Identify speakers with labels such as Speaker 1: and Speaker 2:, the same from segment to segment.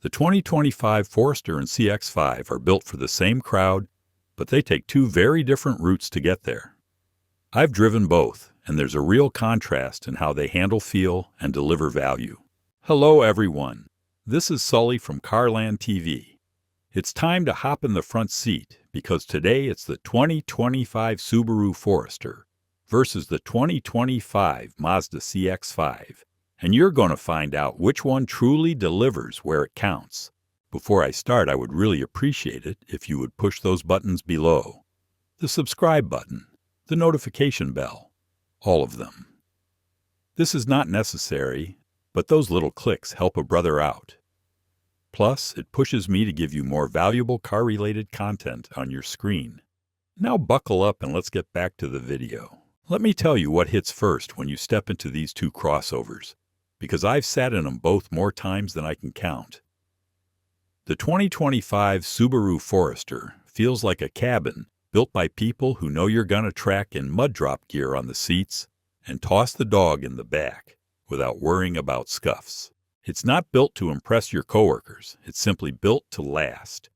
Speaker 1: The 2025 Forester and CX-5 are built for the same crowd, but they take two very different routes to get there. I've driven both, and there's a real contrast in how they handle feel and deliver value. Hello everyone, this is Sully from CarlandTV. It's time to hop in the front seat because today it's the 2025 Subaru Forester versus the 2025 Mazda CX-5, and you're going to find out which one truly delivers where it counts. Before I start, I would really appreciate it if you would push those buttons below. The subscribe button, the notification bell, all of them. This is not necessary, but those little clicks help a brother out. Plus, it pushes me to give you more valuable car-related content on your screen. Now buckle up and let's get back to the video. Let me tell you what hits first when you step into these two crossovers, because I've sat in them both more times than I can count. The 2025 Subaru Forester feels like a cabin built by people who know you're gonna track in mud drop gear on the seats and toss the dog in the back without worrying about scuffs. It's not built to impress your coworkers, it's simply built to last.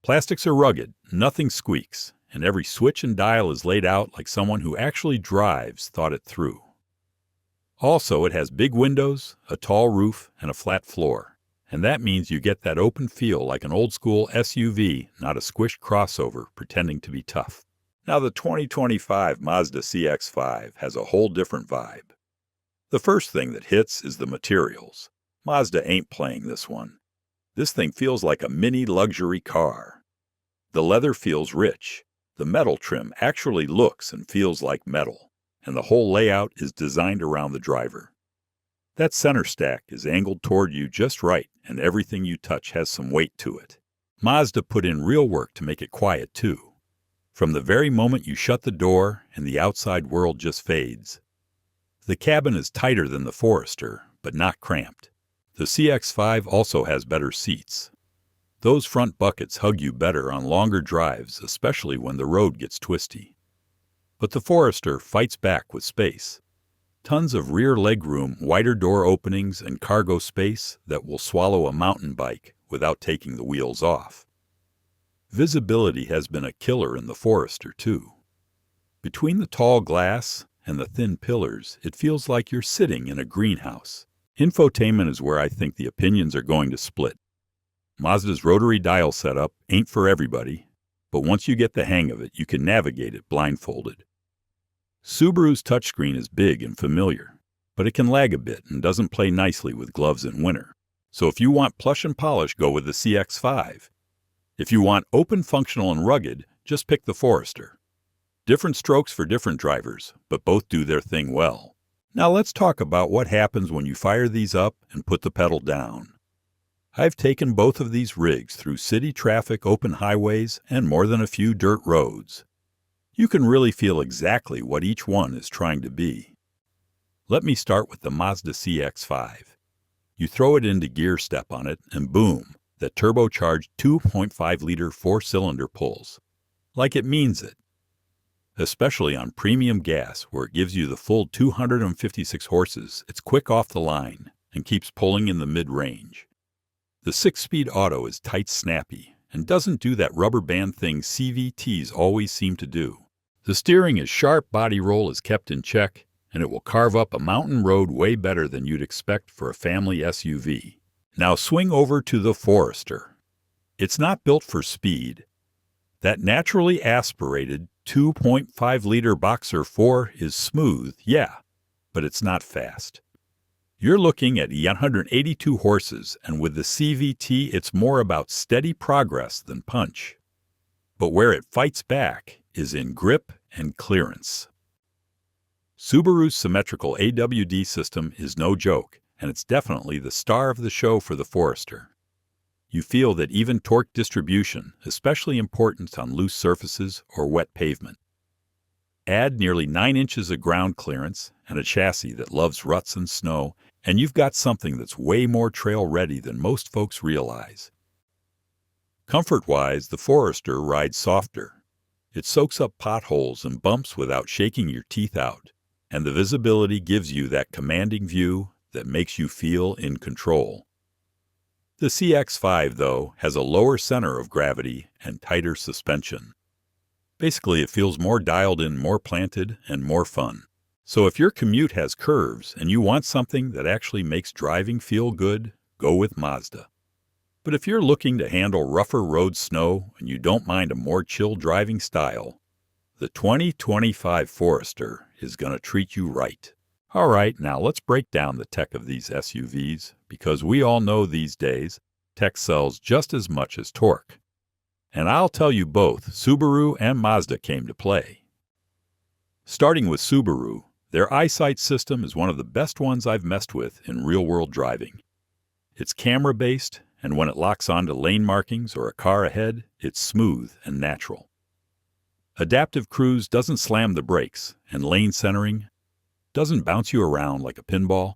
Speaker 1: Plastics are rugged, nothing squeaks, and every switch and dial is laid out like someone who actually drives thought it through. Also, it has big windows, a tall roof, and a flat floor. And that means you get that open feel like an old-school SUV, not a squished crossover pretending to be tough. Now, the 2025 Mazda CX-5 has a whole different vibe. The first thing that hits is the materials. Mazda ain't playing this one. This thing feels like a mini luxury car. The leather feels rich. The metal trim actually looks and feels like metal, and the whole layout is designed around the driver. That center stack is angled toward you just right, and everything you touch has some weight to it. Mazda put in real work to make it quiet too. From the very moment you shut the door and the outside world just fades. The cabin is tighter than the Forester, but not cramped. The CX-5 also has better seats. Those front buckets hug you better on longer drives, especially when the road gets twisty. But the Forester fights back with space. Tons of rear legroom, wider door openings, and cargo space that will swallow a mountain bike without taking the wheels off. Visibility has been a killer in the Forester too. Between the tall glass and the thin pillars, it feels like you're sitting in a greenhouse. Infotainment is where I think the opinions are going to split. Mazda's rotary dial setup ain't for everybody, but once you get the hang of it, you can navigate it blindfolded. Subaru's touchscreen is big and familiar, but it can lag a bit and doesn't play nicely with gloves in winter. So if you want plush and polish, go with the CX-5. If you want open, functional, and rugged, just pick the Forester. Different strokes for different drivers, but both do their thing well. Now let's talk about what happens when you fire these up and put the pedal down. I've taken both of these rigs through city traffic, open highways, and more than a few dirt roads. You can really feel exactly what each one is trying to be. Let me start with the Mazda CX-5. You throw it into gear step on it, and boom, that turbocharged 2.5-liter four-cylinder pulls. Like it means it. Especially on premium gas, where it gives you the full 256 horses, it's quick off the line and keeps pulling in the mid-range. The 6-speed auto is tight, snappy, and doesn't do that rubber band thing CVTs always seem to do. The steering is sharp, body roll is kept in check, and it will carve up a mountain road way better than you'd expect for a family SUV. Now swing over to the Forester. It's not built for speed. That naturally aspirated 2.5-liter Boxer 4 is smooth, yeah, but it's not fast. You're looking at 182 horses, and with the CVT, it's more about steady progress than punch. But where it fights back is in grip and clearance. Subaru's symmetrical AWD system is no joke, and it's definitely the star of the show for the Forester. You feel that even torque distribution, especially important on loose surfaces or wet pavement. Add nearly 9 inches of ground clearance and a chassis that loves ruts and snow, and you've got something that's way more trail-ready than most folks realize. Comfort-wise, the Forester rides softer. It soaks up potholes and bumps without shaking your teeth out, and the visibility gives you that commanding view that makes you feel in control. The CX-5, though, has a lower center of gravity and tighter suspension. Basically, it feels more dialed in, more planted, and more fun. So if your commute has curves and you want something that actually makes driving feel good, go with Mazda. But if you're looking to handle rougher road snow and you don't mind a more chill driving style, the 2025 Forester is going to treat you right. All right, now let's break down the tech of these SUVs, because we all know these days tech sells just as much as torque. And I'll tell you both, Subaru and Mazda came to play. Starting with Subaru, their EyeSight system is one of the best ones I've messed with in real-world driving. It's camera-based, and when it locks onto lane markings or a car ahead, it's smooth and natural. Adaptive Cruise doesn't slam the brakes, and lane centering doesn't bounce you around like a pinball.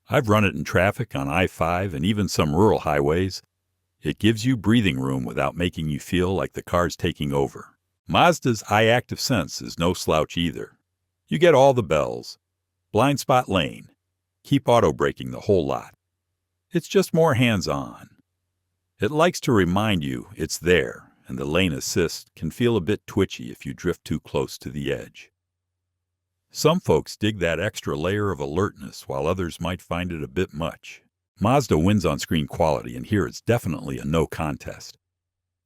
Speaker 1: I've run it in traffic on I-5 and even some rural highways. It gives you breathing room without making you feel like the car's taking over. Mazda's iActive Sense is no slouch either. You get all the bells. Blind spot lane. Keep auto braking the whole lot. It's just more hands-on. It likes to remind you it's there, and the lane assist can feel a bit twitchy if you drift too close to the edge. Some folks dig that extra layer of alertness, while others might find it a bit much. Mazda wins on screen quality, and here it's definitely a no contest.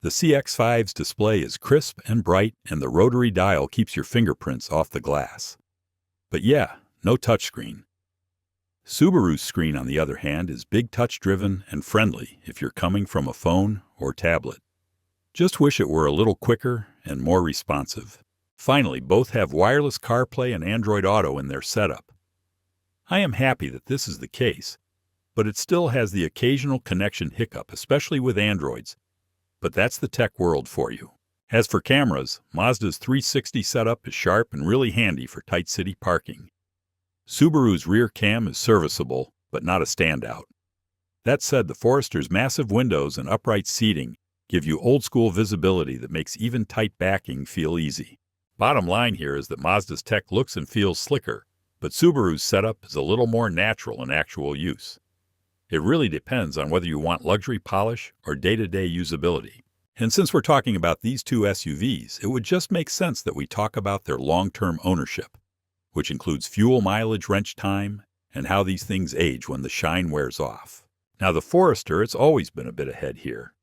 Speaker 1: The CX-5's display is crisp and bright, and the rotary dial keeps your fingerprints off the glass. But yeah, no touchscreen. Subaru's screen, on the other hand, is big touch-driven and friendly if you're coming from a phone or tablet. Just wish it were a little quicker and more responsive. Finally, both have wireless CarPlay and Android Auto in their setup. I am happy that this is the case, but it still has the occasional connection hiccup, especially with Androids. But that's the tech world for you. As for cameras, Mazda's 360 setup is sharp and really handy for tight city parking. Subaru's rear cam is serviceable, but not a standout. That said, the Forester's massive windows and upright seating give you old-school visibility that makes even tight backing feel easy. Bottom line here is that Mazda's tech looks and feels slicker, but Subaru's setup is a little more natural in actual use. It really depends on whether you want luxury polish or day-to-day usability. And since we're talking about these two SUVs, it would just make sense that we talk about their long-term ownership, which includes fuel mileage, wrench time, and how these things age when the shine wears off. Now, the Forester, it's always been a bit ahead here.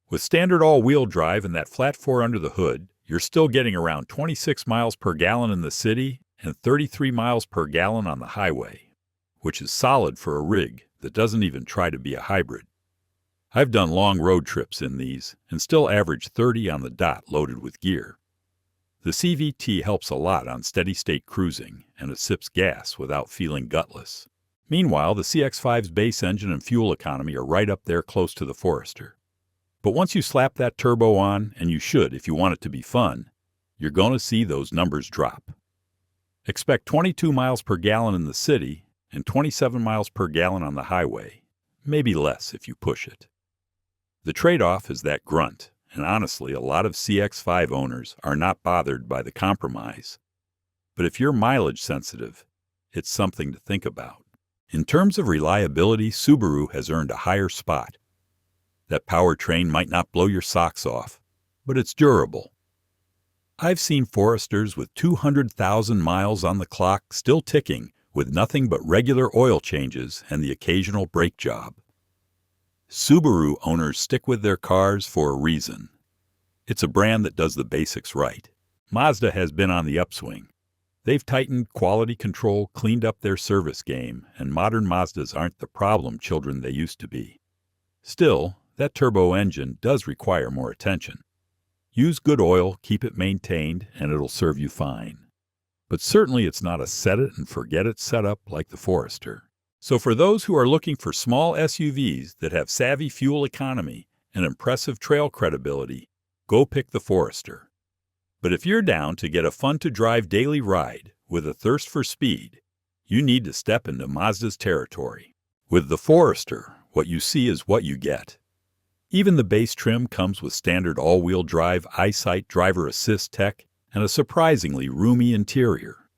Speaker 1: With standard all-wheel drive and that flat four under the hood, you're still getting around 26 miles per gallon in the city and 33 miles per gallon on the highway, which is solid for a rig that doesn't even try to be a hybrid. I've done long road trips in these and still average 30 on the dot loaded with gear. The CVT helps a lot on steady-state cruising, and it sips gas without feeling gutless. Meanwhile, the CX-5's base engine and fuel economy are right up there close to the Forester. But once you slap that turbo on, and you should if you want it to be fun, you're going to see those numbers drop. Expect 22 miles per gallon in the city and 27 miles per gallon on the highway, maybe less if you push it. The trade-off is that grunt, and honestly, a lot of CX-5 owners are not bothered by the compromise. But if you're mileage sensitive, it's something to think about. In terms of reliability, Subaru has earned a higher spot. That powertrain might not blow your socks off, but it's durable. I've seen Foresters with 200,000 miles on the clock still ticking with nothing but regular oil changes and the occasional brake job. Subaru owners stick with their cars for a reason. It's a brand that does the basics right. Mazda has been on the upswing. They've tightened quality control, cleaned up their service game, and modern Mazdas aren't the problem children they used to be. Still, that turbo engine does require more attention. Use good oil, keep it maintained, and it'll serve you fine. But certainly it's not a set-it-and-forget-it setup like the Forester. So for those who are looking for small SUVs that have savvy fuel economy and impressive trail credibility, go pick the Forester. But if you're down to get a fun-to-drive daily ride with a thirst for speed, you need to step into Mazda's territory. With the Forester, what you see is what you get. Even the base trim comes with standard all-wheel drive EyeSight driver assist tech and a surprisingly roomy interior.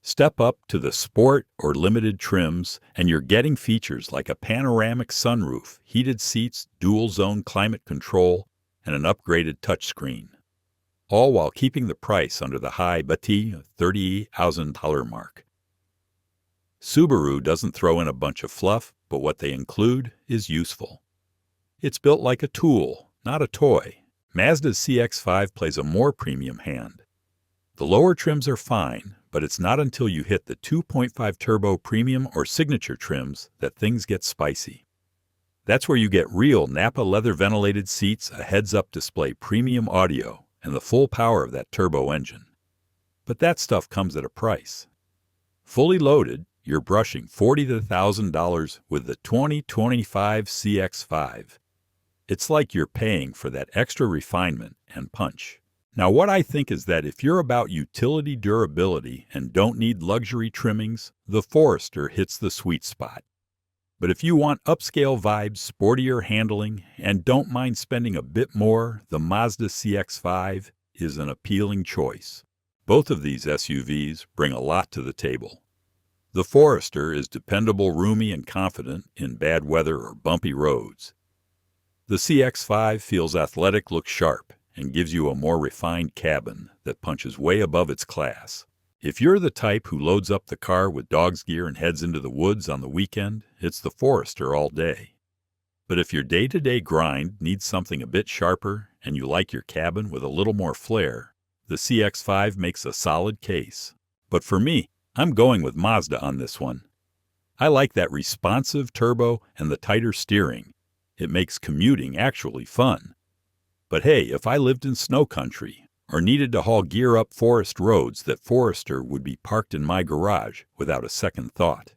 Speaker 1: Step up to the Sport or Limited trims, and you're getting features like a panoramic sunroof, heated seats, dual-zone climate control, and an upgraded touchscreen, all while keeping the price under the high $30,000 mark. Subaru doesn't throw in a bunch of fluff, but what they include is useful. It's built like a tool, not a toy. Mazda's CX-5 plays a more premium hand. The lower trims are fine, but it's not until you hit the 2.5 turbo premium or signature trims that things get spicy. That's where you get real Napa leather ventilated seats, a heads-up display premium audio, and the full power of that turbo engine. But that stuff comes at a price. Fully loaded, you're brushing $40,000 to $1,000 with the 2025 CX-5. It's like you're paying for that extra refinement and punch. Now, what I think is that if you're about utility durability and don't need luxury trimmings, the Forester hits the sweet spot. But if you want upscale vibes, sportier handling, and don't mind spending a bit more, the Mazda CX-5 is an appealing choice. Both of these SUVs bring a lot to the table. The Forester is dependable, roomy, and confident in bad weather or bumpy roads. The CX-5 feels athletic, looks sharp, and gives you a more refined cabin that punches way above its class. If you're the type who loads up the car with dog's gear and heads into the woods on the weekend, it's the Forester all day. But if your day-to-day grind needs something a bit sharper and you like your cabin with a little more flair, the CX-5 makes a solid case. But for me, I'm going with Mazda on this one. I like that responsive turbo and the tighter steering. It makes commuting actually fun. But hey, if I lived in snow country or needed to haul gear up forest roads, that Forester would be parked in my garage without a second thought.